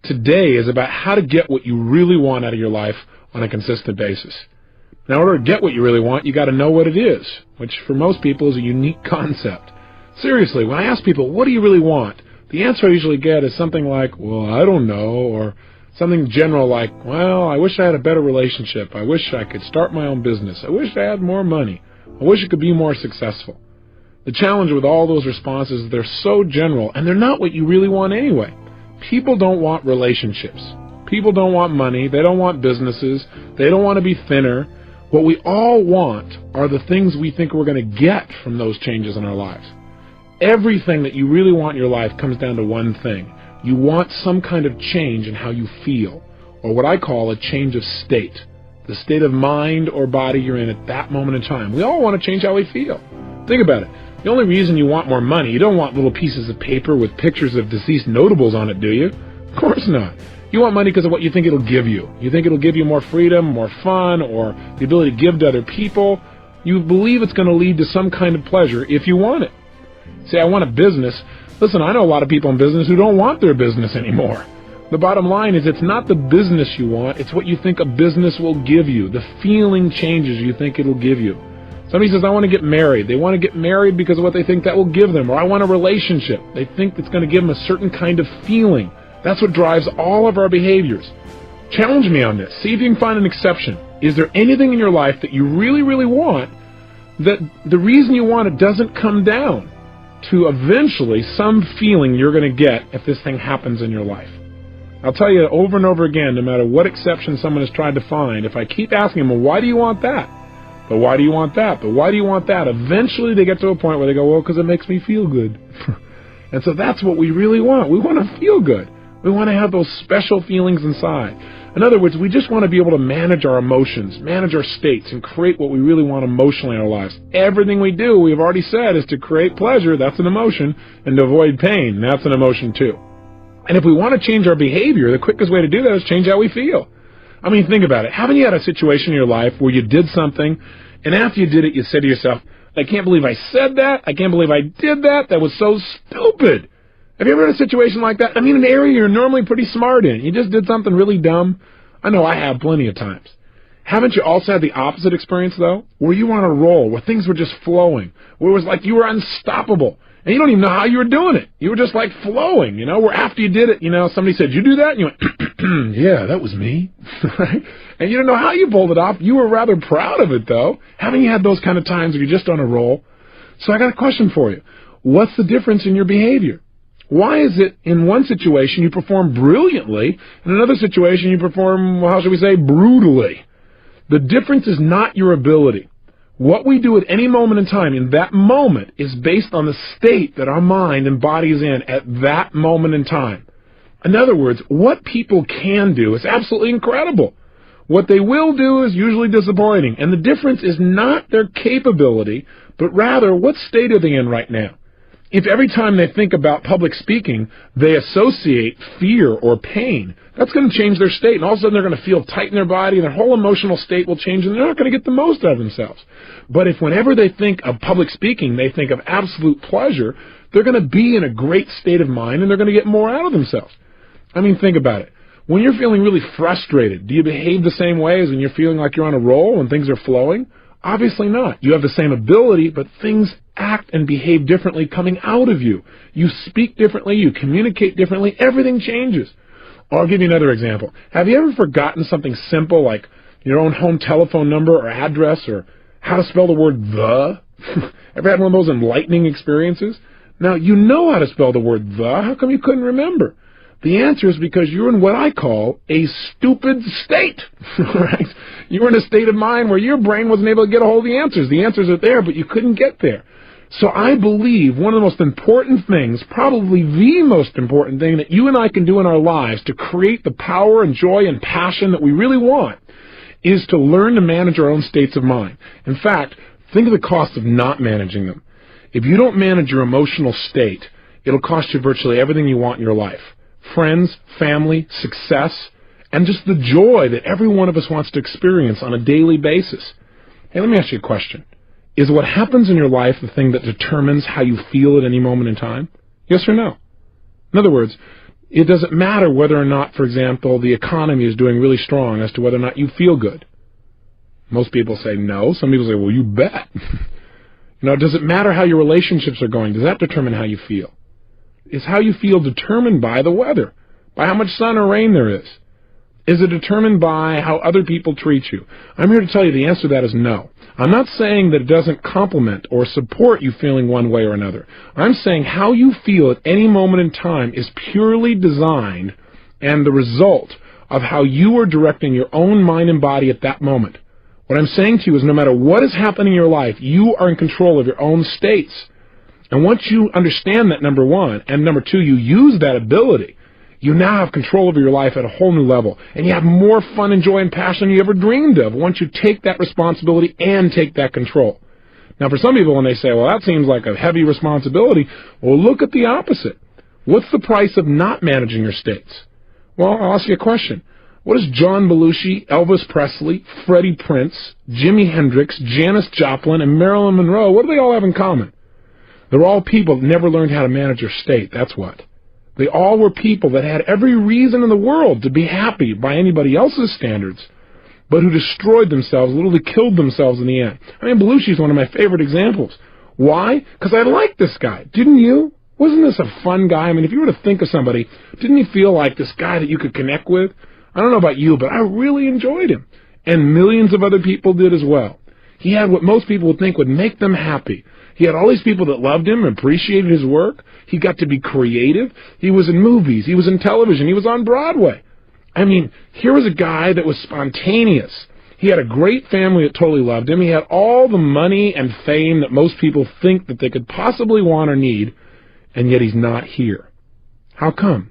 today is about how to get what you really want out of your life on a consistent basis. Now, in order to get what you really want, you got to know what it is, which for most people is a unique concept. Seriously, when I ask people, what do you really want? The answer I usually get is something like, well, I don't know, or something general like, well, I wish I had a better relationship. I wish I could start my own business. I wish I had more money. I wish I could be more successful. The challenge with all those responses is they're so general, and they're not what you really want anyway. People don't want relationships. People don't want money. They don't want businesses. They don't want to be thinner. What we all want are the things we think we're going to get from those changes in our lives. Everything that you really want in your life comes down to one thing. You want some kind of change in how you feel, or what I call a change of state, the state of mind or body you're in at that moment in time. We all want to change how we feel. Think about it. The only reason you want more money, you don't want little pieces of paper with pictures of deceased notables on it, do you? Of course not. You want money because of what you think it'll give you. You think it'll give you more freedom, more fun, or the ability to give to other people. You believe it's going to lead to some kind of pleasure if you want it. Say, I want a business. Listen, I know a lot of people in business who don't want their business anymore. The bottom line is it's not the business you want, it's what you think a business will give you, the feeling changes you think it'll give you. Somebody says, I want to get married. They want to get married because of what they think that will give them. Or I want a relationship. They think it's going to give them a certain kind of feeling. That's what drives all of our behaviors. Challenge me on this. See if you can find an exception. Is there anything in your life that you really, really want that the reason you want it doesn't come down to eventually some feeling you're going to get if this thing happens in your life? I'll tell you over and over again, no matter what exception someone has tried to find, if I keep asking them, well, why do you want that? But why do you want that? But why do you want that? Eventually they get to a point where they go, well, because it makes me feel good. And so that's what we really want. We want to feel good. We want to have those special feelings inside. In other words, we just want to be able to manage our emotions, manage our states, and create what we really want emotionally in our lives. Everything we do, we've already said, is to create pleasure. That's an emotion. And to avoid pain. That's an emotion too. And if we want to change our behavior, the quickest way to do that is change how we feel. I mean, think about it. Haven't you had a situation in your life where you did something, and after you did it, you said to yourself, I can't believe I said that. I can't believe I did that. That was so stupid. Have you ever had a situation like that? I mean, an area you're normally pretty smart in. You just did something really dumb. I know I have plenty of times. Haven't you also had the opposite experience, though? Where you were on a roll, where things were just flowing, where it was like you were unstoppable, and you don't even know how you were doing it. You were just like flowing, where after you did it, somebody said, you do that? And you went, yeah, that was me. Right? And you don't know how you pulled it off. You were rather proud of it, though. Haven't you had those kind of times where you're just on a roll? So I got a question for you. What's the difference in your behavior? Why is it in one situation you perform brilliantly, in another situation you perform, how should we say, brutally? The difference is not your ability. What we do at any moment in time, in that moment, is based on the state that our mind and body is in at that moment in time. In other words, what people can do is absolutely incredible. What they will do is usually disappointing. And the difference is not their capability, but rather what state are they in right now. If every time they think about public speaking, they associate fear or pain, that's going to change their state. And all of a sudden they're going to feel tight in their body, and their whole emotional state will change, and they're not going to get the most out of themselves. But if whenever they think of public speaking, they think of absolute pleasure, they're going to be in a great state of mind, and they're going to get more out of themselves. I mean, think about it. When you're feeling really frustrated, do you behave the same way as when you're feeling like you're on a roll and things are flowing? Obviously not. You have the same ability, but things act and behave differently coming out of you. You speak differently, you communicate differently, everything changes. I'll give you another example. Have you ever forgotten something simple like your own home telephone number or address or how to spell the word the? Ever had one of those enlightening experiences? Now, you know how to spell the word the. How come you couldn't remember? The answer is because you're in what I call a stupid state, right? You were in a state of mind where your brain wasn't able to get a hold of the answers. The answers are there, but you couldn't get there. So I believe one of the most important things, probably the most important thing that you and I can do in our lives to create the power and joy and passion that we really want is to learn to manage our own states of mind. In fact, think of the cost of not managing them. If you don't manage your emotional state, it'll cost you virtually everything you want in your life. Friends, family, success, and just the joy that every one of us wants to experience on a daily basis. Hey, let me ask you a question. Is what happens in your life the thing that determines how you feel at any moment in time? Yes or no? In other words, It doesn't matter whether or not, for example, the economy is doing really strong as to whether or not you feel good. Most people say no. Some people say, well, you bet. Does it matter how your relationships are going? Does that determine how you feel? Is how you feel determined by the weather, by how much sun or rain there is? Is it determined by how other people treat you? I'm here to tell you the answer to that is no. I'm not saying that it doesn't complement or support you feeling one way or another. I'm saying how you feel at any moment in time is purely designed and the result of how you are directing your own mind and body at that moment. What I'm saying to you is no matter what is happening in your life, you are in control of your own states. And once you understand that, number one, and number two, you use that ability, you now have control over your life at a whole new level. And you have more fun and joy and passion than you ever dreamed of once you take that responsibility and take that control. Now, for some people, when they say, well, that seems like a heavy responsibility, well, look at the opposite. What's the price of not managing your states? Well, I'll ask you a question. What does John Belushi, Elvis Presley, Freddie Prinze, Jimi Hendrix, Janis Joplin, and Marilyn Monroe, what do they all have in common? They're all people that never learned how to manage their state, that's what. They all were people that had every reason in the world to be happy by anybody else's standards, but who destroyed themselves, literally killed themselves in the end. I mean, Belushi's one of my favorite examples. Why? Because I liked this guy. Didn't you? Wasn't this a fun guy? I mean, if you were to think of somebody, didn't you feel like this guy that you could connect with? I don't know about you, but I really enjoyed him. And millions of other people did as well. He had what most people would think would make them happy. He had all these people that loved him, appreciated his work. He got to be creative. He was in movies. He was in television. He was on Broadway. I mean, here was a guy that was spontaneous. He had a great family that totally loved him. He had all the money and fame that most people think that they could possibly want or need, and yet he's not here. How come?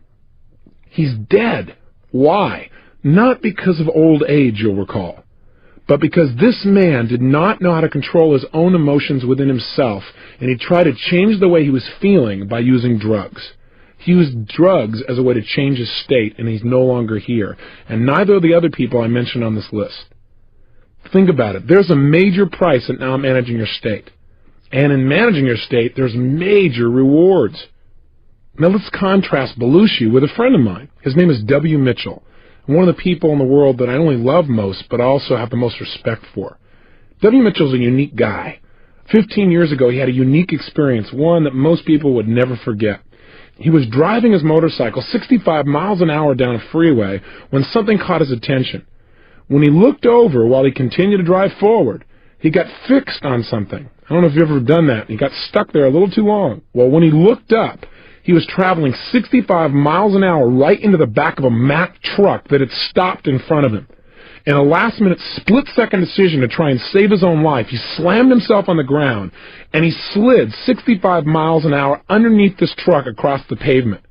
He's dead. Why? Not because of old age, you'll recall, but because this man did not know how to control his own emotions within himself, and he tried to change the way he was feeling by using drugs. He used drugs as a way to change his state, and he's no longer here, and neither of the other people I mentioned on this list. Think about it. There's a major price in now managing your state, and in managing your state, there's major rewards. Now let's contrast Belushi with a friend of mine. His name is W. Mitchell, one of the people in the world that I not only love most, but also have the most respect for. W. Mitchell's a unique guy. 15 years ago, he had a unique experience, one that most people would never forget. He was driving his motorcycle 65 miles an hour down a freeway when something caught his attention. When he looked over while he continued to drive forward, he got fixed on something. I don't know if you've ever done that. He got stuck there a little too long. Well, when he looked up, he was traveling 65 miles an hour right into the back of a Mack truck that had stopped in front of him. In a last-minute, split-second decision to try and save his own life, he slammed himself on the ground, and he slid 65 miles an hour underneath this truck across the pavement.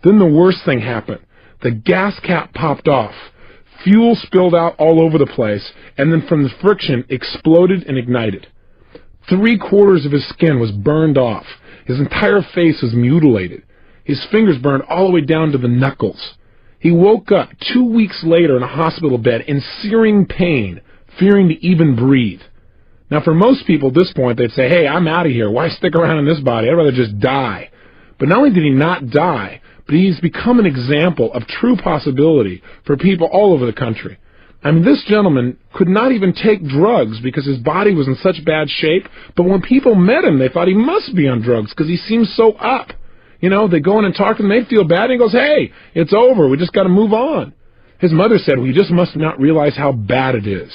Then the worst thing happened. The gas cap popped off. Fuel spilled out all over the place, and then from the friction, exploded and ignited. 3/4 of his skin was burned off. His entire face was mutilated. His fingers burned all the way down to the knuckles. He woke up 2 weeks later in a hospital bed in searing pain, fearing to even breathe. Now, for most people at this point, they'd say, hey, I'm out of here. Why stick around in this body? I'd rather just die. But not only did he not die, but he's become an example of true possibility for people all over the country. I mean, this gentleman could not even take drugs because his body was in such bad shape, but when people met him, they thought he must be on drugs because he seemed so up. You know, they go in and talk to him, they feel bad, and he goes, hey, it's over, we just got to move on. His mother said, well, you just must not realize how bad it is.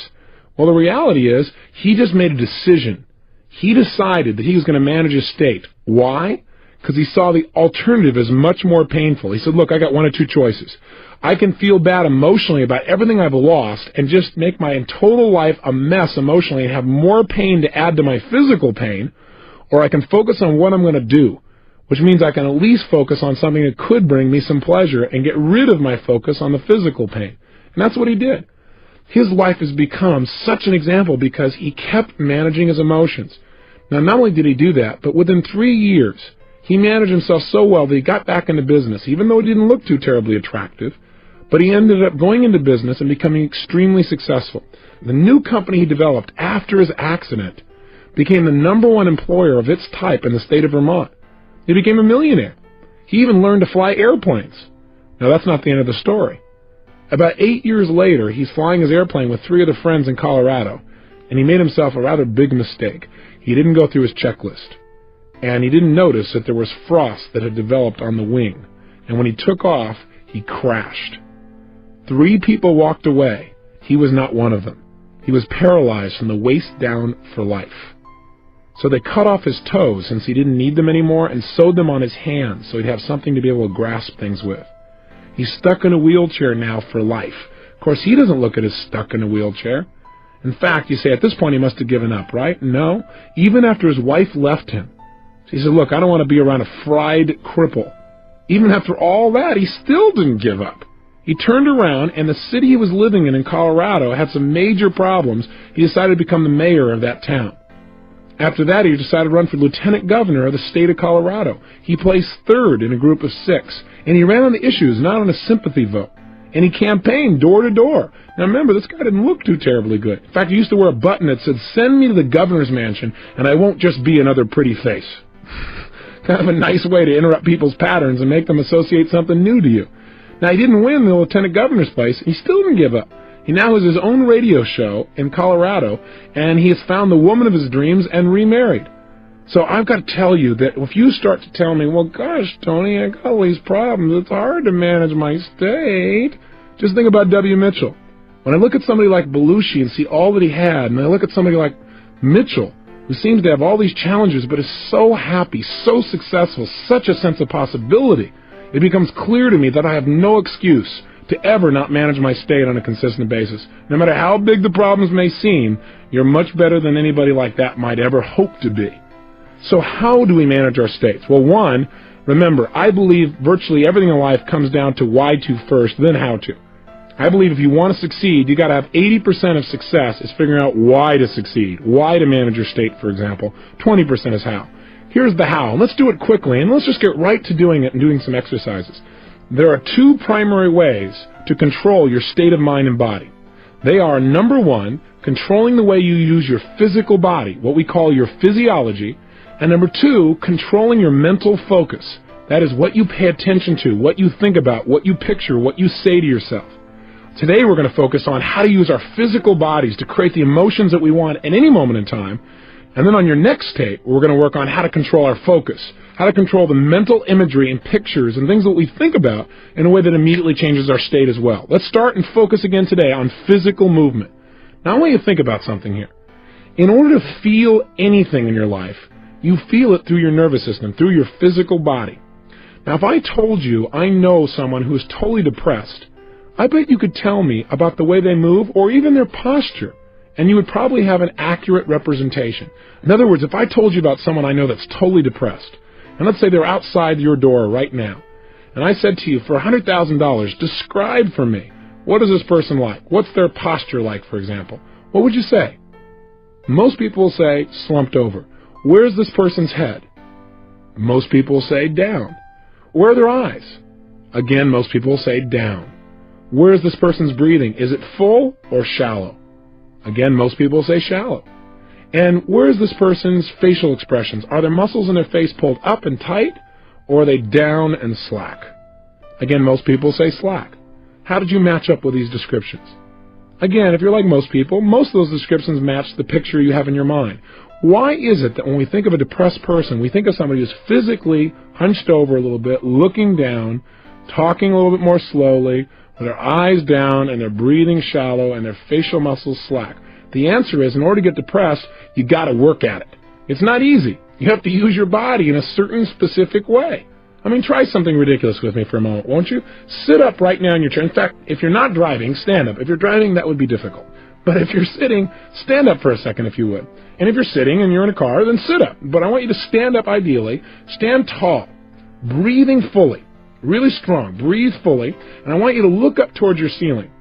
Well, the reality is, he just made a decision. He decided that he was going to manage his state. Why? Because he saw the alternative as much more painful. He said, look, I got one of two choices. I can feel bad emotionally about everything I've lost and just make my total life a mess emotionally and have more pain to add to my physical pain, or I can focus on what I'm going to do, which means I can at least focus on something that could bring me some pleasure and get rid of my focus on the physical pain. And that's what he did. His life has become such an example because he kept managing his emotions. Now, not only did he do that, but within 3 years, he managed himself so well that he got back into business, even though he didn't look too terribly attractive. But he ended up going into business and becoming extremely successful. The new company he developed after his accident became the #1 employer of its type in the state of Vermont. He became a millionaire. He even learned to fly airplanes. Now, that's not the end of the story. About 8 years later, he's flying his airplane with 3 other friends in Colorado, and he made himself a rather big mistake. He didn't go through his checklist, and he didn't notice that there was frost that had developed on the wing, and when he took off, he crashed. 3 people walked away. He was not one of them. He was paralyzed from the waist down for life. So they cut off his toes since he didn't need them anymore and sewed them on his hands so he'd have something to be able to grasp things with. He's stuck in a wheelchair now for life. Of course, he doesn't look at as stuck in a wheelchair. In fact, you say at this point he must have given up, right? No. Even after his wife left him, she said, look, I don't want to be around a fried cripple. Even after all that, he still didn't give up. He turned around, and the city he was living in Colorado had some major problems. He decided to become the mayor of that town. After that, he decided to run for lieutenant governor of the state of Colorado. He placed 3rd in a group of 6, and he ran on the issues, not on a sympathy vote. And he campaigned door to door. Now remember, this guy didn't look too terribly good. In fact, he used to wear a button that said, "Send me to the governor's mansion, and I won't just be another pretty face." Kind of a nice way to interrupt people's patterns and make them associate something new to you. Now, he didn't win the lieutenant governor's place. He still didn't give up. He now has his own radio show in Colorado, and he has found the woman of his dreams and remarried. So I've got to tell you that if you start to tell me, well, gosh, Tony, I got all these problems, it's hard to manage my state, just think about W. Mitchell. When I look at somebody like Belushi and see all that he had, and I look at somebody like Mitchell, who seems to have all these challenges but is so happy, so successful, such a sense of possibility, it becomes clear to me that I have no excuse to ever not manage my state on a consistent basis. No matter how big the problems may seem, you're much better than anybody like that might ever hope to be. So how do we manage our states? Well, one, remember, I believe virtually everything in life comes down to why to first, then how to. I believe if you want to succeed, you got to have 80% of success is figuring out why to succeed, why to manage your state, for example. 20% is how. Here's the how, and let's do it quickly, and let's just get right to doing it and doing some exercises. There are 2 primary ways to control your state of mind and body. They are, number 1, controlling the way you use your physical body, what we call your physiology, and number 2, controlling your mental focus. That is what you pay attention to, what you think about, what you picture, what you say to yourself. Today we're going to focus on how to use our physical bodies to create the emotions that we want at any moment in time. And then on your next tape, we're going to work on how to control our focus, how to control the mental imagery and pictures and things that we think about in a way that immediately changes our state as well. Let's start and focus again today on physical movement. Now I want you to think about something here. In order to feel anything in your life, you feel it through your nervous system, through your physical body. Now if I told you I know someone who is totally depressed, I bet you could tell me about the way they move or even their posture, and you would probably have an accurate representation. In other words, if I told you about someone I know that's totally depressed, and let's say they're outside your door right now, and I said to you, for $100,000, describe for me, what is this person like? What's their posture like, for example? What would you say? Most people will say, slumped over. Where's this person's head? Most people will say, down. Where are their eyes? Again, most people will say, down. Where is this person's breathing? Is it full or shallow? Again, most people say shallow. And where is this person's facial expressions? Are their muscles in their face pulled up and tight, or are they down and slack? Again, most people say slack. How did you match up with these descriptions? Again, if you're like most people, most of those descriptions match the picture you have in your mind. Why is it that when we think of a depressed person, we think of somebody who's physically hunched over a little bit, looking down, talking a little bit more slowly, with their eyes down and their breathing shallow and their facial muscles slack? The answer is, in order to get depressed, you got to work at it. It's not easy. You have to use your body in a certain specific way. I mean, try something ridiculous with me for a moment, won't you? Sit up right now in your chair. In fact, if you're not driving, stand up. If you're driving, that would be difficult. But if you're sitting, stand up for a second if you would. And if you're sitting and you're in a car, then sit up. But I want you to stand up ideally. Stand tall, breathing fully. Really strong. Breathe fully. And I want you to look up towards your ceiling.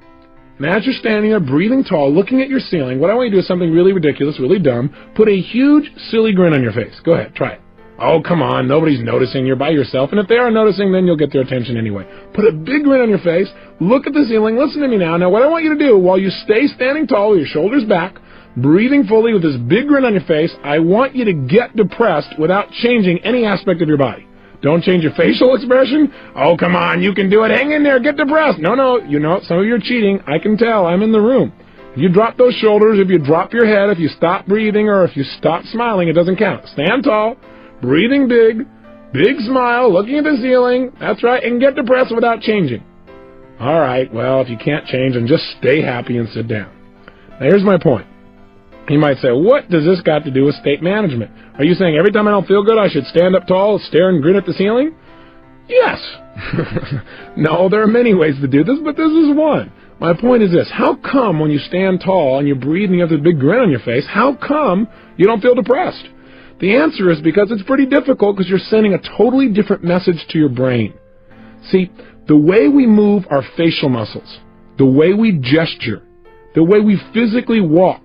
And as you're standing there, breathing tall, looking at your ceiling, what I want you to do is something really ridiculous, really dumb. Put a huge, silly grin on your face. Go ahead. Try it. Oh, come on. Nobody's noticing. You're by yourself. And if they are noticing, then you'll get their attention anyway. Put a big grin on your face. Look at the ceiling. Listen to me now. Now, what I want you to do, while you stay standing tall with your shoulders back, breathing fully with this big grin on your face, I want you to get depressed without changing any aspect of your body. Don't change your facial expression? Oh, come on, you can do it. Hang in there, get depressed. No, you know, some of you are cheating. I can tell. I'm in the room. If you drop those shoulders, if you drop your head, if you stop breathing, or if you stop smiling, it doesn't count. Stand tall, breathing big smile, looking at the ceiling. That's right, and get depressed without changing. All right, well, if you can't change, then just stay happy and sit down. Now, here's my point. You might say, what does this got to do with state management? Are you saying every time I don't feel good, I should stand up tall, stare and grin at the ceiling? Yes. No, there are many ways to do this, but this is one. My point is this. How come when you stand tall and you breathe and you have this big grin on your face, how come you don't feel depressed? The answer is because it's pretty difficult because you're sending a totally different message to your brain. See, the way we move our facial muscles, the way we gesture, the way we physically walk,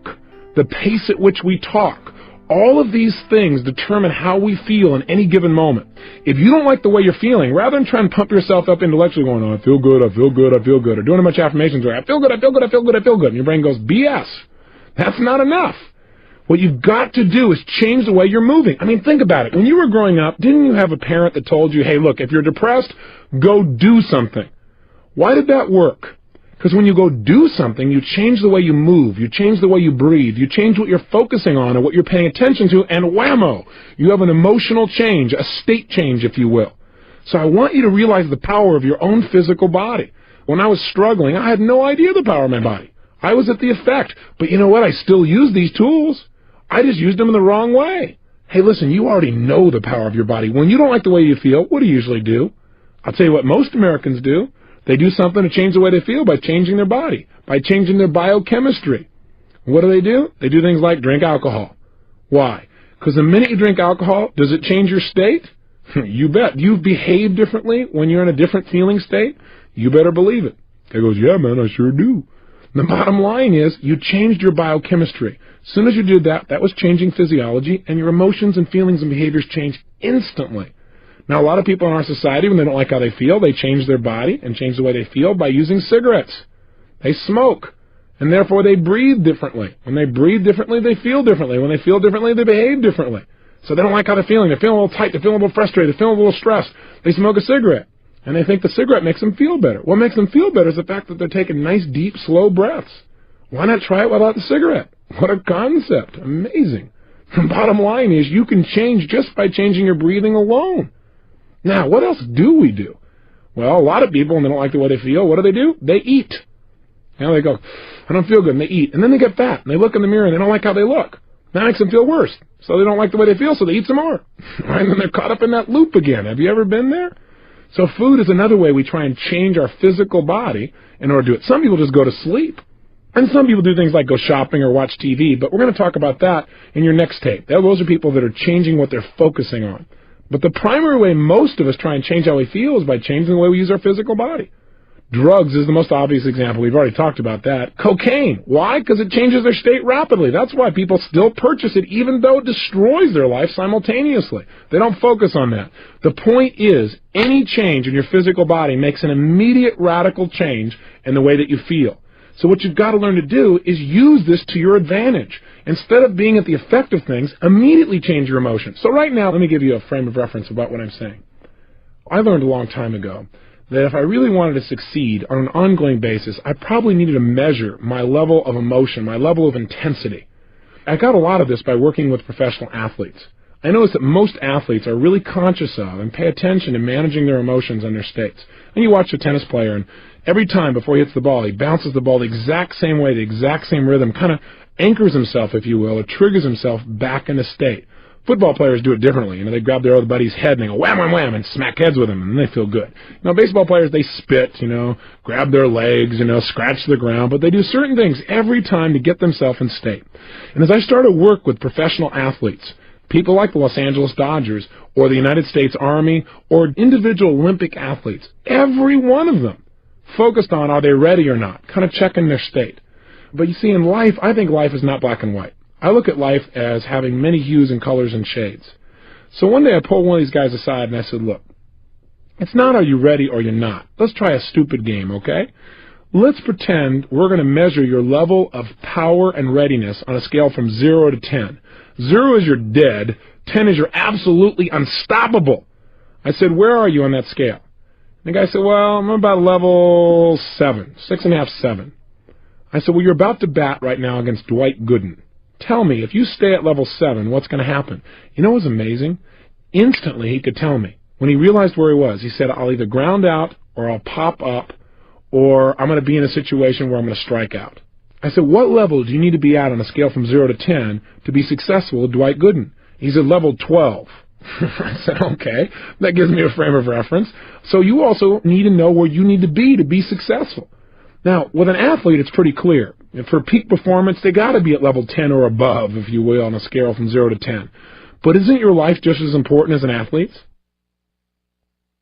the pace at which we talk, all of these things determine how we feel in any given moment. If you don't like the way you're feeling, rather than trying to pump yourself up intellectually going, oh, I feel good, I feel good, I feel good, or doing a bunch of affirmations where I feel good, I feel good, I feel good, I feel good, and your brain goes, BS. That's not enough. What you've got to do is change the way you're moving. I mean, think about it. When you were growing up, didn't you have a parent that told you, hey, look, if you're depressed, go do something? Why did that work? Because when you go do something, you change the way you move, you change the way you breathe, you change what you're focusing on and what you're paying attention to, and whammo, you have an emotional change, a state change, if you will. So I want you to realize the power of your own physical body. When I was struggling, I had no idea the power of my body. I was at the effect. But you know what? I still use these tools. I just used them in the wrong way. Hey, listen, you already know the power of your body. When you don't like the way you feel, what do you usually do? I'll tell you what most Americans do. They do something to change the way they feel by changing their body, by changing their biochemistry. What do? They do things like drink alcohol. Why? Because the minute you drink alcohol, does it change your state? You bet. You behave differently when you're in a different feeling state? You better believe it. Guy goes, yeah, man, I sure do. The bottom line is you changed your biochemistry. As soon as you did that, that was changing physiology, and your emotions and feelings and behaviors changed instantly. Now, a lot of people in our society, when they don't like how they feel, they change their body and change the way they feel by using cigarettes. They smoke, and therefore they breathe differently. When they breathe differently, they feel differently. When they feel differently, they behave differently. So they don't like how they're feeling. They're feeling a little tight. They're feeling a little frustrated. They're feeling a little stressed. They smoke a cigarette, and they think the cigarette makes them feel better. What makes them feel better is the fact that they're taking nice, deep, slow breaths. Why not try it without the cigarette? What a concept. Amazing. The bottom line is you can change just by changing your breathing alone. Now, what else do we do? Well, a lot of people, when they don't like the way they feel, what do? They eat. You know, they go, I don't feel good, and they eat. And then they get fat, and they look in the mirror, and they don't like how they look. That makes them feel worse. So they don't like the way they feel, so they eat some more. Right? And then they're caught up in that loop again. Have you ever been there? So food is another way we try and change our physical body in order to do it. Some people just go to sleep. And some people do things like go shopping or watch TV, but we're going to talk about that in your next tape. Those are people that are changing what they're focusing on. But the primary way most of us try and change how we feel is by changing the way we use our physical body. Drugs is the most obvious example. We've already talked about that. Cocaine. Why? Because it changes their state rapidly. That's why people still purchase it, even though it destroys their life simultaneously. They don't focus on that. The point is, any change in your physical body makes an immediate radical change in the way that you feel. So what you've got to learn to do is use this to your advantage. Instead of being at the effect of things, immediately change your emotions. So right now, let me give you a frame of reference about what I'm saying. I learned a long time ago that if I really wanted to succeed on an ongoing basis, I probably needed to measure my level of emotion, my level of intensity. I got a lot of this by working with professional athletes. I noticed that most athletes are really conscious of and pay attention to managing their emotions and their states. And you watch a tennis player, and every time before he hits the ball, he bounces the ball the exact same way, the exact same rhythm, kind of anchors himself, if you will, or triggers himself back in a state. Football players do it differently. They grab their other buddy's head and they go wham, wham, wham, and smack heads with him, and they feel good. Baseball players, they spit, grab their legs, scratch the ground, but they do certain things every time to get themselves in state. And as I started to work with professional athletes, people like the Los Angeles Dodgers or the United States Army or individual Olympic athletes, every one of them focused on are they ready or not, kind of checking their state. But you see, in life, I think life is not black and white. I look at life as having many hues and colors and shades. So one day I pulled one of these guys aside and I said, look, it's not are you ready or you're not. Let's try a stupid game, okay? Let's pretend we're going to measure your level of power and readiness on a scale from 0 to 10. 0 is you're dead. 10 is you're absolutely unstoppable. I said, where are you on that scale? And the guy said, well, I'm about level 7, 6.5, 7. I said, well, you're about to bat right now against Dwight Gooden. Tell me, if you stay at level 7, what's going to happen? You know what was amazing? Instantly, he could tell me. When he realized where he was, he said, I'll either ground out, or I'll pop up, or I'm going to be in a situation where I'm going to strike out. I said, what level do you need to be at on a scale from 0 to 10 to be successful with Dwight Gooden? He said, level 12. I said, okay, that gives me a frame of reference. So you also need to know where you need to be successful. Now, with an athlete, it's pretty clear. And for peak performance, they got to be at level 10 or above, if you will, on a scale from 0 to 10. But isn't your life just as important as an athlete's?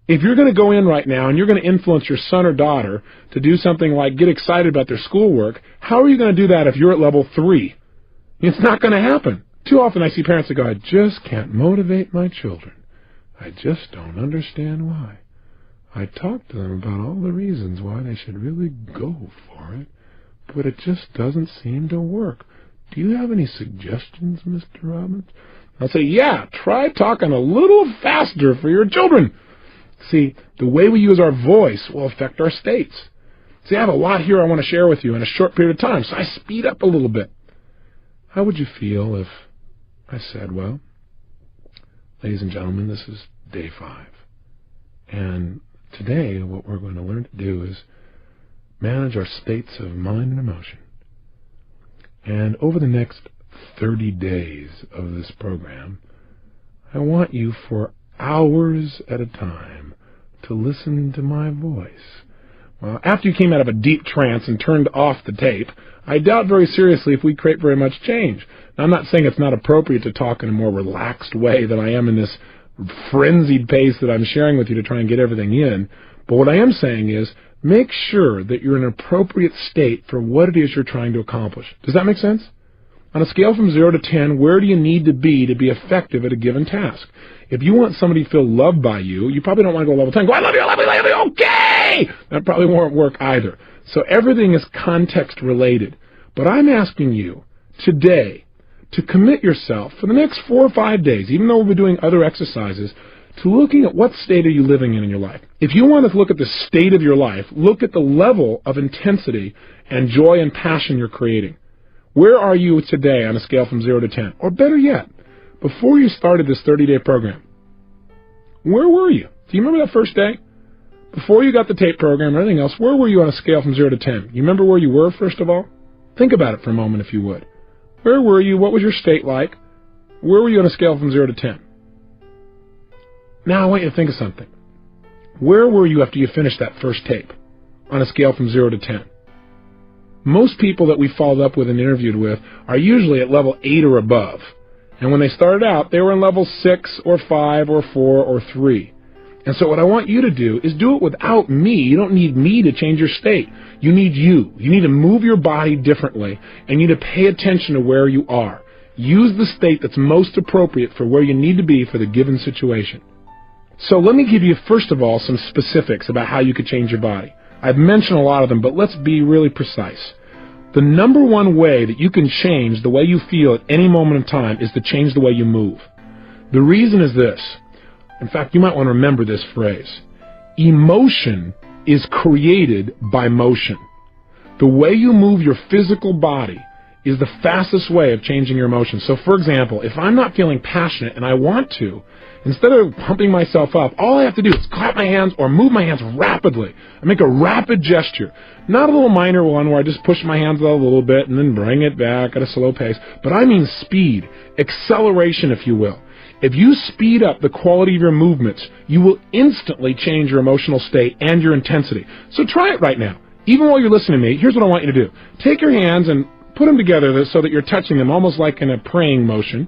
If you're going to go in right now and you're going to influence your son or daughter to do something like get excited about their schoolwork, how are you going to do that if you're at level 3? It's not going to happen. Too often I see parents that go, I just can't motivate my children. I just don't understand why. I talk to them about all the reasons why they should really go for it, but it just doesn't seem to work. Do you have any suggestions, Mr. Robbins? I'll say, yeah, try talking a little faster for your children. See, the way we use our voice will affect our states. See, I have a lot here I want to share with you in a short period of time, so I speed up a little bit. How would you feel if I said, well, ladies and gentlemen, this is day 5. And today what we're going to learn to do is manage our states of mind and emotion. And over the next 30 days of this program, I want you for hours at a time to listen to my voice. Well, after you came out of a deep trance and turned off the tape, I doubt very seriously if we create very much change. Now, I'm not saying it's not appropriate to talk in a more relaxed way than I am in this frenzied pace that I'm sharing with you to try and get everything in. But what I am saying is make sure that you're in an appropriate state for what it is you're trying to accomplish. Does that make sense? On a scale from 0 to 10, where do you need to be effective at a given task? If you want somebody to feel loved by you, you probably don't want to go level 10. Go, I love you, I love you, I love you, okay! That probably won't work either. So everything is context related. But I'm asking you today to commit yourself for the next 4 or 5 days, even though we'll be doing other exercises, to looking at what state are you living in your life. If you want to look at the state of your life, look at the level of intensity and joy and passion you're creating. Where are you today on a scale from 0 to 10? Or better yet, before you started this 30-day program, where were you? Do you remember that first day? Before you got the tape program or anything else, where were you on a scale from 0 to 10? You remember where you were, first of all? Think about it for a moment, if you would. Where were you? What was your state like? Where were you on a scale from 0 to 10? Now I want you to think of something. Where were you after you finished that first tape on a scale from 0 to 10? Most people that we followed up with and interviewed with are usually at level 8 or above. And when they started out, they were in level 6 or 5 or 4 or 3. And so what I want you to do is do it without me. You don't need me to change your state. You need you. You need to move your body differently, and you need to pay attention to where you are. Use the state that's most appropriate for where you need to be for the given situation. So let me give you, first of all, some specifics about how you could change your body. I've mentioned a lot of them, but let's be really precise. The number one way that you can change the way you feel at any moment in time is to change the way you move. The reason is this. In fact, you might want to remember this phrase. Emotion is created by motion. The way you move your physical body is the fastest way of changing your emotions. So, for example, if I'm not feeling passionate and I want to, instead of pumping myself up, all I have to do is clap my hands or move my hands rapidly. I make a rapid gesture. Not a little minor one where I just push my hands out a little bit and then bring it back at a slow pace, but I mean speed, acceleration, if you will. If you speed up the quality of your movements, you will instantly change your emotional state and your intensity. So try it right now. Even while you're listening to me, here's what I want you to do. Take your hands and put them together so that you're touching them almost like in a praying motion.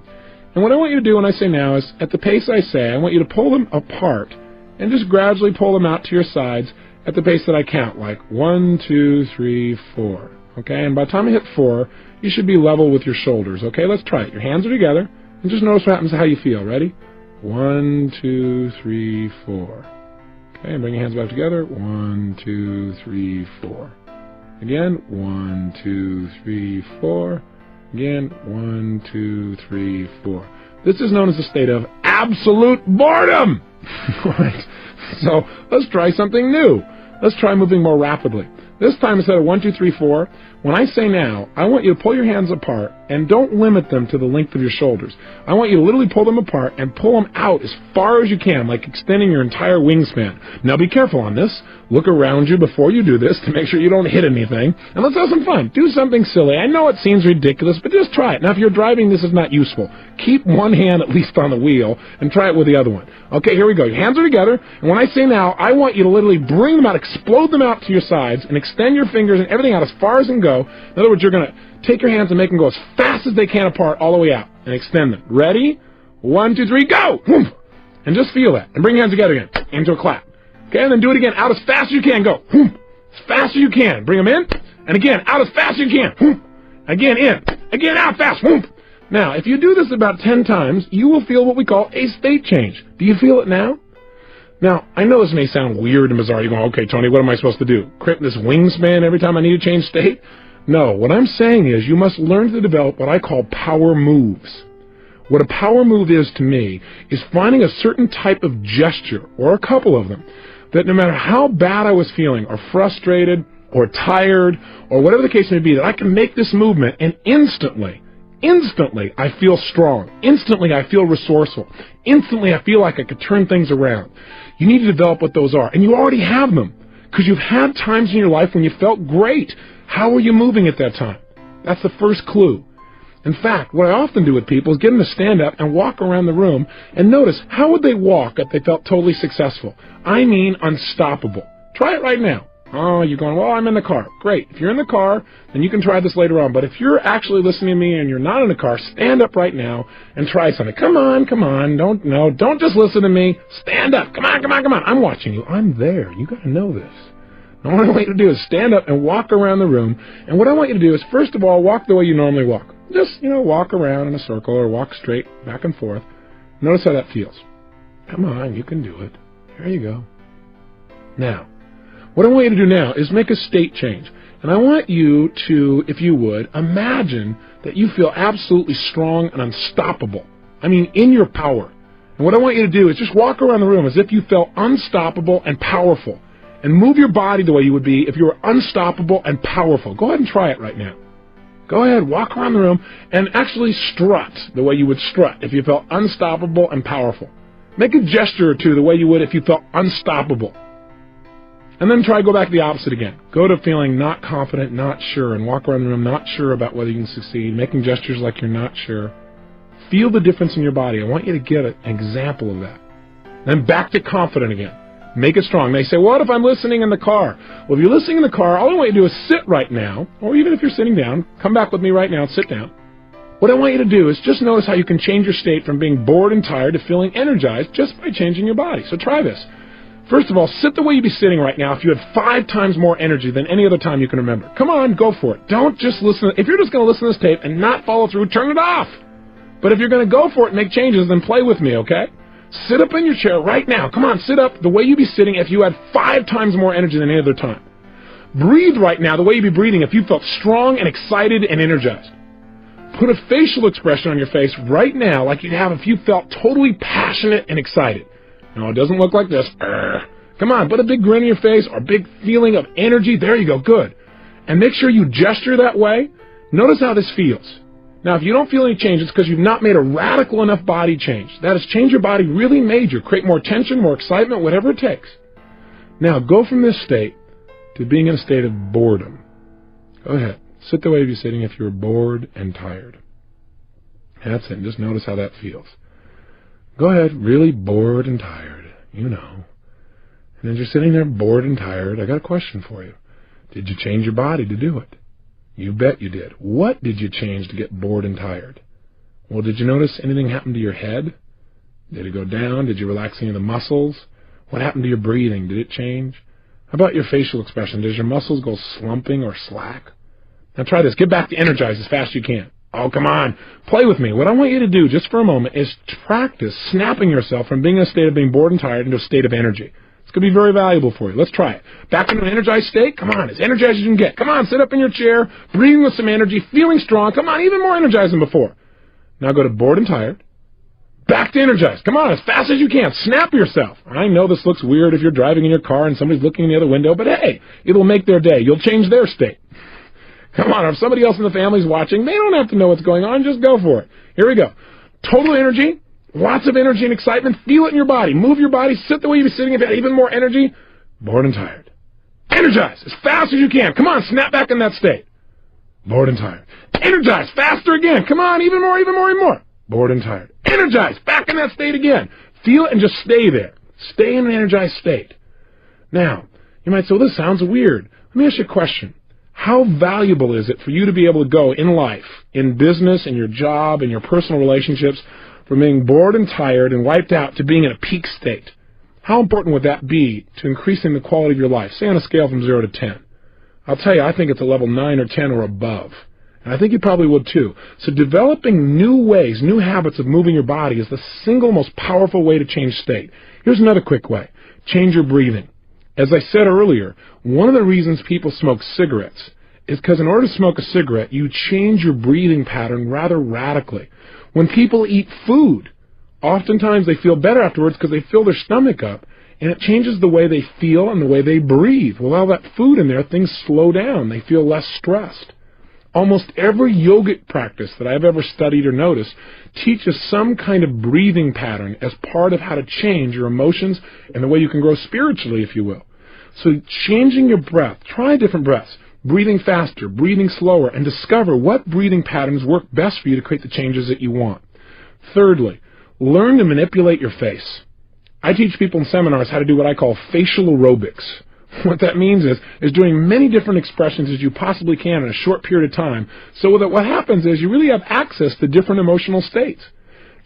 And what I want you to do when I say now is, at the pace I say, I want you to pull them apart and just gradually pull them out to your sides at the pace that I count, like 1, 2, 3, 4. Okay? And by the time I hit 4, you should be level with your shoulders. Okay? Let's try it. Your hands are together. And just notice what happens to how you feel. Ready? 1, 2, 3, 4. Okay, bring your hands back together. 1, 2, 3, 4. Again, 1, 2, 3, 4. Again, 1, 2, 3, 4. This is known as a state of absolute boredom. Right. So let's try something new. Let's try moving more rapidly. This time, instead of 1, 2, 3, 4, when I say now, I want you to pull your hands apart and don't limit them to the length of your shoulders. I want you to literally pull them apart and pull them out as far as you can, like extending your entire wingspan. Now be careful on this. Look around you before you do this to make sure you don't hit anything. And let's have some fun. Do something silly. I know it seems ridiculous, but just try it. Now if you're driving, this is not useful. Keep one hand at least on the wheel and try it with the other one. Okay, here we go. Your hands are together, and when I say now, I want you to literally bring them out, explode them out to your sides, and extend your fingers and everything out as far as it can go. In other words, you're going to take your hands and make them go as fast as they can apart all the way out, and extend them. Ready? 1, 2, 3, go! And just feel that. And bring your hands together again, into a clap. Okay, and then do it again, out as fast as you can, go. As fast as you can. Bring them in, and again, out as fast as you can. Again, in. Again, out fast. Now, if you do this about 10 times, you will feel what we call a state change. Do you feel it now? Now, I know this may sound weird and bizarre. You're going, okay, Tony, what am I supposed to do? Crimp this wingspan every time I need to change state? No, what I'm saying is you must learn to develop what I call power moves. What a power move is to me is finding a certain type of gesture, or a couple of them, that no matter how bad I was feeling, or frustrated, or tired, or whatever the case may be, that I can make this movement and instantly I feel strong. Instantly I feel resourceful. Instantly I feel like I could turn things around. You need to develop what those are. And you already have them, because you've had times in your life when you felt great. How were you moving at that time? That's the first clue. In fact, what I often do with people is get them to stand up and walk around the room and notice how would they walk if they felt totally successful. I mean unstoppable. Try it right now. Oh, you're going, well, I'm in the car. Great. If you're in the car, then you can try this later on. But if you're actually listening to me and you're not in the car, stand up right now and try something. Come on. Don't just listen to me. Stand up. Come on. I'm watching you. I'm there. You got to know this. And what I want you to do is stand up and walk around the room. And what I want you to do is, first of all, walk the way you normally walk. Just, walk around in a circle or walk straight back and forth. Notice how that feels. Come on, you can do it. There you go. Now, what I want you to do now is make a state change. And I want you to, if you would, imagine that you feel absolutely strong and unstoppable. I mean, in your power. And what I want you to do is just walk around the room as if you felt unstoppable and powerful. And move your body the way you would be if you were unstoppable and powerful. Go ahead and try it right now. Go ahead, walk around the room and actually strut the way you would strut if you felt unstoppable and powerful. Make a gesture or two the way you would if you felt unstoppable. And then try to go back to the opposite again. Go to feeling not confident, not sure, and walk around the room not sure about whether you can succeed, making gestures like you're not sure. Feel the difference in your body. I want you to get an example of that. Then back to confident again. Make it strong. They say, what if I'm listening in the car? Well, if you're listening in the car, all I want you to do is sit right now, or even if you're sitting down, come back with me right now and sit down. What I want you to do is just notice how you can change your state from being bored and tired to feeling energized just by changing your body. So try this. First of all, sit the way you'd be sitting right now if you had 5 times more energy than any other time you can remember. Come on, go for it. Don't just listen. If you're just going to listen to this tape and not follow through, turn it off. But if you're going to go for it and make changes, then play with me, okay? Sit up in your chair right now. Come on, sit up the way you'd be sitting if you had 5 times more energy than any other time. Breathe right now the way you'd be breathing if you felt strong and excited and energized. Put a facial expression on your face right now like you'd have if you felt totally passionate and excited. No, it doesn't look like this. Come on, put a big grin on your face or a big feeling of energy. There you go, good. And make sure you gesture that way. Notice how this feels. Now, if you don't feel any change, it's because you've not made a radical enough body change. That is, change your body really major. Create more tension, more excitement, whatever it takes. Now, go from this state to being in a state of boredom. Go ahead. Sit the way you're sitting if you're bored and tired. That's it. Just notice how that feels. Go ahead. Really bored and tired. You know. And as you're sitting there bored and tired, I got a question for you. Did you change your body to do it? You bet you did. What did you change to get bored and tired? Well, did you notice anything happen to your head? Did it go down? Did you relax any of the muscles? What happened to your breathing? Did it change? How about your facial expression? Does your muscles go slumping or slack? Now try this. Get back to energize as fast as you can. Oh, come on. Play with me. What I want you to do just for a moment is to practice snapping yourself from being in a state of being bored and tired into a state of energy. It's going to be very valuable for you. Let's try it. Back into an energized state. Come on, as energized as you can get. Come on, sit up in your chair, breathing with some energy, feeling strong. Come on, even more energized than before. Now go to bored and tired, Back to energized. Come on, as fast as you can. Snap yourself. I know this looks weird if you're driving in your car and somebody's looking in the other window, but hey, it'll make their day. You'll change their state. Come on, if somebody else in the family's watching, they don't have to know what's going on. Just go for it. Here we go. Total energy. Lots of energy and excitement. Feel it in your body. Move your body. Sit the way you're sitting. If you have even more energy. Bored and tired. Energize as fast as you can. Come on, snap back in that state. Bored and tired. Energize faster again. Come on, even more, even more, even more. Bored and tired. Energize back in that state again. Feel it and just stay there. Stay in an energized state. Now, you might say, well, this sounds weird. Let me ask you a question. How valuable is it for you to be able to go in life, in business, in your job, in your personal relationships, from being bored and tired and wiped out to being in a peak state? How important would that be to increasing the quality of your life, say on a scale from 0 to 10? I'll tell you, I think it's a level 9 or 10 or above. And I think you probably would too. So developing new ways, new habits of moving your body is the single most powerful way to change state. Here's another quick way. Change your breathing. As I said earlier, one of the reasons people smoke cigarettes is because in order to smoke a cigarette, you change your breathing pattern rather radically. When people eat food, oftentimes they feel better afterwards because they fill their stomach up, and it changes the way they feel and the way they breathe. With all that food in there, things slow down. They feel less stressed. Almost every yogic practice that I've ever studied or noticed teaches some kind of breathing pattern as part of how to change your emotions and the way you can grow spiritually, if you will. So changing your breath, try different breaths, breathing faster, breathing slower, and discover what breathing patterns work best for you to create the changes that you want. Thirdly, learn to manipulate your face. I teach people in seminars how to do what I call facial aerobics. What that means is doing many different expressions as you possibly can in a short period of time, so that what happens is you really have access to different emotional states.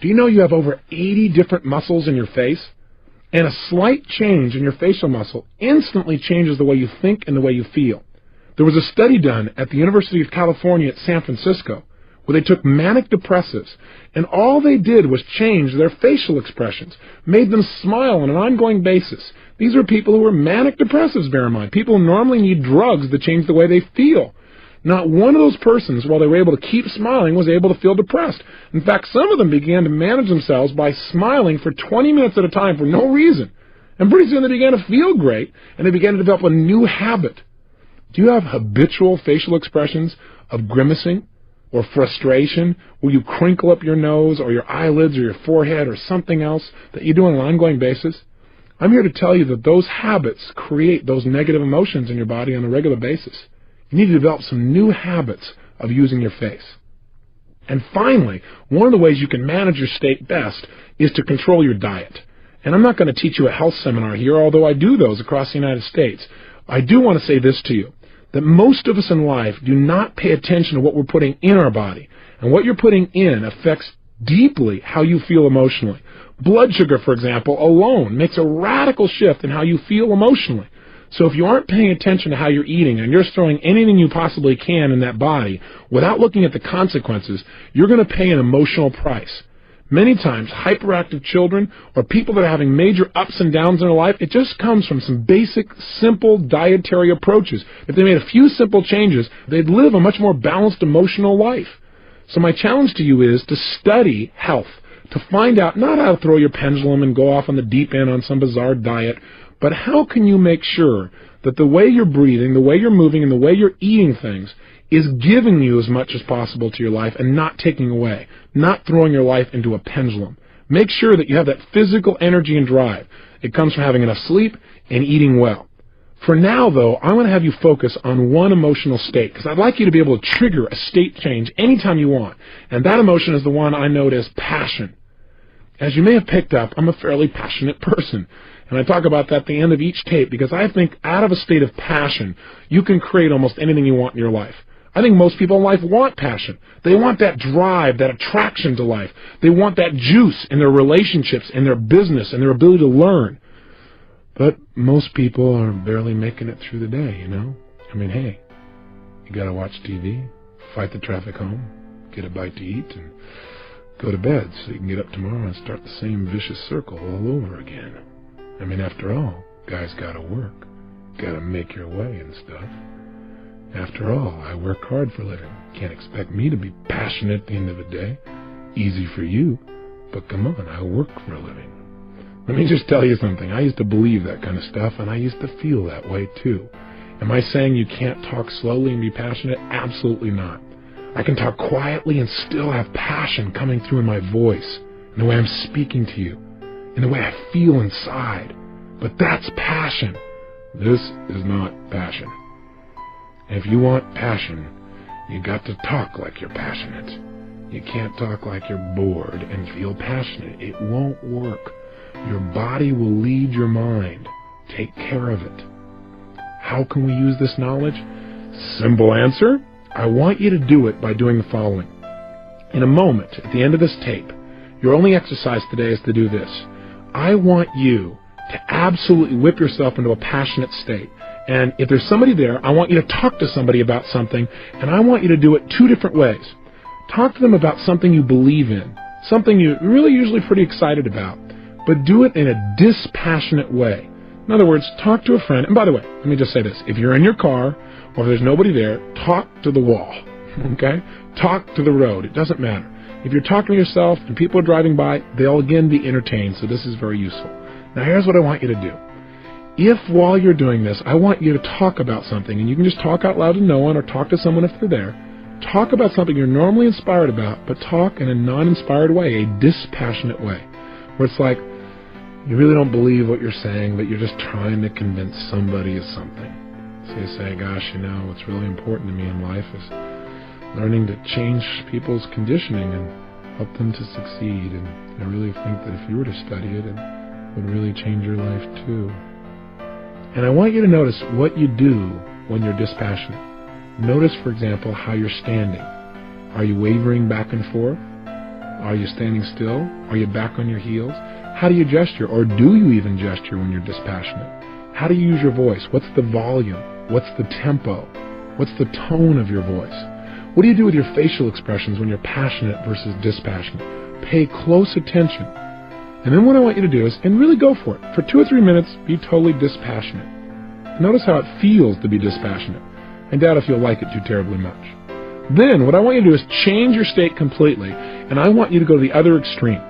Do you know you have over 80 different muscles in your face? And a slight change in your facial muscle instantly changes the way you think and the way you feel. There was a study done at the University of California at San Francisco where they took manic depressives, and all they did was change their facial expressions, made them smile on an ongoing basis. These are people who were manic depressives, bear in mind. People who normally need drugs to change the way they feel. Not one of those persons, while they were able to keep smiling, was able to feel depressed. In fact, some of them began to manage themselves by smiling for 20 minutes at a time for no reason. And pretty soon they began to feel great, and they began to develop a new habit. Do you have habitual facial expressions of grimacing or frustration, where you crinkle up your nose or your eyelids or your forehead or something else that you do on an ongoing basis? I'm here to tell you that those habits create those negative emotions in your body on a regular basis. You need to develop some new habits of using your face. And finally, one of the ways you can manage your state best is to control your diet. And I'm not going to teach you a health seminar here, although I do those across the United States. I do want to say this to you, that most of us in life do not pay attention to what we're putting in our body. And what you're putting in affects deeply how you feel emotionally. Blood sugar, for example, alone makes a radical shift in how you feel emotionally. So if you aren't paying attention to how you're eating and you're throwing anything you possibly can in that body without looking at the consequences, you're going to pay an emotional price. Many times, hyperactive children or people that are having major ups and downs in their life, it just comes from some basic, simple dietary approaches. If they made a few simple changes, they'd live a much more balanced emotional life. So my challenge to you is to study health, to find out not how to throw your pendulum and go off on the deep end on some bizarre diet, but how can you make sure that the way you're breathing, the way you're moving, and the way you're eating things is giving you as much as possible to your life and not taking away, not throwing your life into a pendulum. Make sure that you have that physical energy and drive. It comes from having enough sleep and eating well. For now, though, I want to have you focus on one emotional state, because I'd like you to be able to trigger a state change anytime you want. And that emotion is the one I note as passion. As you may have picked up, I'm a fairly passionate person. And I talk about that at the end of each tape because I think out of a state of passion, you can create almost anything you want in your life. I think most people in life want passion. They want that drive, that attraction to life. They want that juice in their relationships, in their business, and their ability to learn. But most people are barely making it through the day, you know? I mean, hey, you gotta watch TV, fight the traffic home, get a bite to eat, and go to bed so you can get up tomorrow and start the same vicious circle all over again. I mean, after all, guys gotta work, gotta make your way and stuff. After all, I work hard for a living. Can't expect me to be passionate at the end of the day. Easy for you. But come on, I work for a living. Let me just tell you something. I used to believe that kind of stuff, and I used to feel that way too. Am I saying you can't talk slowly and be passionate? Absolutely not. I can talk quietly and still have passion coming through in my voice, in the way I'm speaking to you, in the way I feel inside. But that's passion. This is not passion. And if you want passion, you got to talk like you're passionate. You can't talk like you're bored and feel passionate. It won't work. Your body will lead your mind. Take care of it. How can we use this knowledge? Simple answer. I want you to do it by doing the following. In a moment, at the end of this tape, your only exercise today is to do this. I want you to absolutely whip yourself into a passionate state. And if there's somebody there, I want you to talk to somebody about something, and I want you to do it two different ways. Talk to them about something you believe in, something you're really usually pretty excited about, but do it in a dispassionate way. In other words, talk to a friend. And by the way, let me just say this. If you're in your car or if there's nobody there, talk to the wall, okay? Talk to the road. It doesn't matter. If you're talking to yourself and people are driving by, they'll again be entertained, so this is very useful. Now here's what I want you to do. If while you're doing this, I want you to talk about something, and you can just talk out loud to no one or talk to someone if they're there, talk about something you're normally inspired about, but talk in a non-inspired way, a dispassionate way, where it's like you really don't believe what you're saying, but you're just trying to convince somebody of something. So you say, gosh, what's really important to me in life is learning to change people's conditioning and help them to succeed. And I really think that if you were to study it, it would really change your life too. And I want you to notice what you do when you're dispassionate. Notice, for example, how you're standing. Are you wavering back and forth? Are you standing still? Are you back on your heels? How do you gesture, or do you even gesture when you're dispassionate? How do you use your voice? What's the volume? What's the tempo? What's the tone of your voice? What do you do with your facial expressions when you're passionate versus dispassionate? Pay close attention. And then what I want you to do is, and really go for it, for 2 or 3 minutes, be totally dispassionate. Notice how it feels to be dispassionate. I doubt if you'll like it too terribly much. Then what I want you to do is change your state completely, and I want you to go to the other extreme.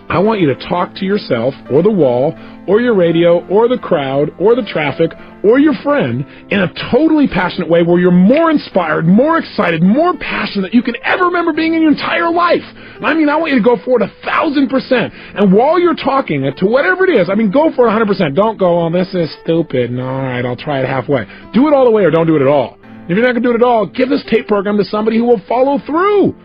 I want you to talk to yourself, or the wall, or your radio, or the crowd, or the traffic, or your friend in a totally passionate way where you're more inspired, more excited, more passionate than you can ever remember being in your entire life. And I want you to go for it 1,000%. And while you're talking to whatever it is, go for it 100%. Don't go, this is stupid. No, all right, I'll try it halfway. Do it all the way or don't do it at all. If you're not going to do it at all, give this tape program to somebody who will follow through.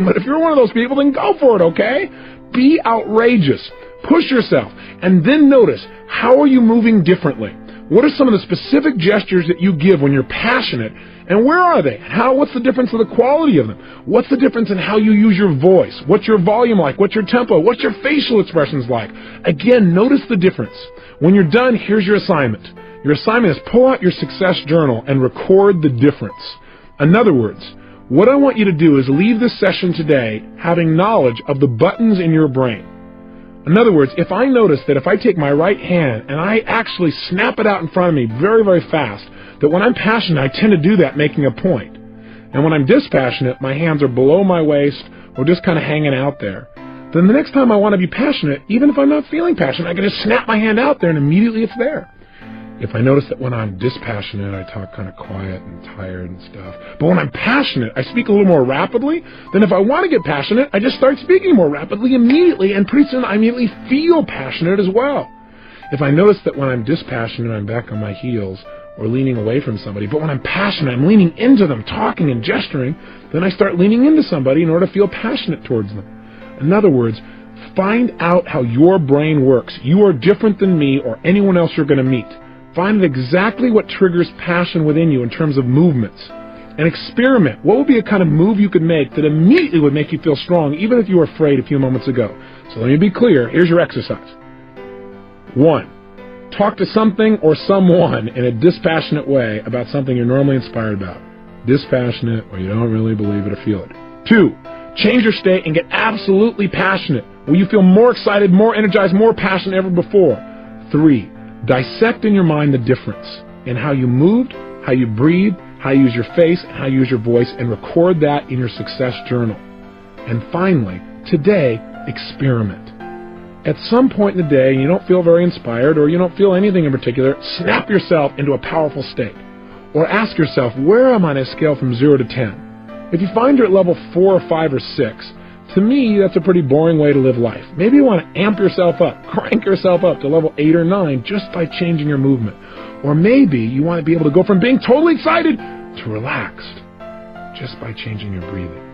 But if you're one of those people, then go for it, okay? Be outrageous. Push yourself. And then notice, how are you moving differently? What are some of the specific gestures that you give when you're passionate? And where are they? What's the difference in the quality of them? What's the difference in how you use your voice? What's your volume like? What's your tempo? What's your facial expressions like? Again, notice the difference. When you're done, here's your assignment. Your assignment is pull out your success journal and record the difference. In other words, what I want you to do is leave this session today having knowledge of the buttons in your brain. In other words, if I notice that if I take my right hand and I actually snap it out in front of me very, very fast, that when I'm passionate, I tend to do that making a point. And when I'm dispassionate, my hands are below my waist or just kind of hanging out there. Then the next time I want to be passionate, even if I'm not feeling passionate, I can just snap my hand out there and immediately it's there. If I notice that when I'm dispassionate, I talk kind of quiet and tired and stuff. But when I'm passionate, I speak a little more rapidly. Then if I want to get passionate, I just start speaking more rapidly immediately, and pretty soon I immediately feel passionate as well. If I notice that when I'm dispassionate, I'm back on my heels or leaning away from somebody, but when I'm passionate, I'm leaning into them, talking and gesturing, then I start leaning into somebody in order to feel passionate towards them. In other words, find out how your brain works. You are different than me or anyone else you're going to meet. Find out exactly what triggers passion within you in terms of movements. And experiment. What would be a kind of move you could make that immediately would make you feel strong, even if you were afraid a few moments ago? So let me be clear. Here's your exercise. 1. Talk to something or someone in a dispassionate way about something you're normally inspired about. Dispassionate, or you don't really believe it or feel it. 2. Change your state and get absolutely passionate, where you feel more excited, more energized, more passionate than ever before. 3. Dissect in your mind the difference in how you moved, how you breathed, how you use your face, and how you use your voice, and record that in your success journal. And finally, today, experiment. At some point in the day, you don't feel very inspired or you don't feel anything in particular, snap yourself into a powerful state. Or ask yourself, where am I on a scale from 0 to 10? If you find you're at level 4 or 5 or 6, to me, that's a pretty boring way to live life. Maybe you want to amp yourself up, crank yourself up to level 8 or 9 just by changing your movement. Or maybe you want to be able to go from being totally excited to relaxed just by changing your breathing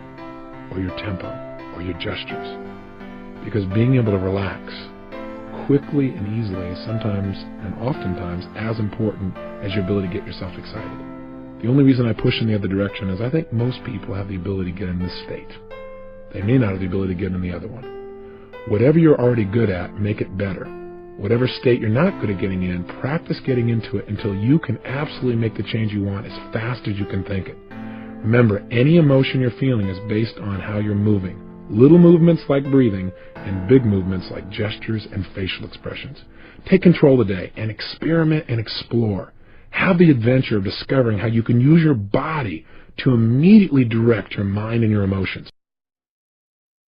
or your tempo or your gestures. Because being able to relax quickly and easily is sometimes and oftentimes as important as your ability to get yourself excited. The only reason I push in the other direction is I think most people have the ability to get in this state. They may not have the ability to get in the other one. Whatever you're already good at, make it better. Whatever state you're not good at getting in, practice getting into it until you can absolutely make the change you want as fast as you can think it. Remember, any emotion you're feeling is based on how you're moving. Little movements like breathing and big movements like gestures and facial expressions. Take control today and experiment and explore. Have the adventure of discovering how you can use your body to immediately direct your mind and your emotions.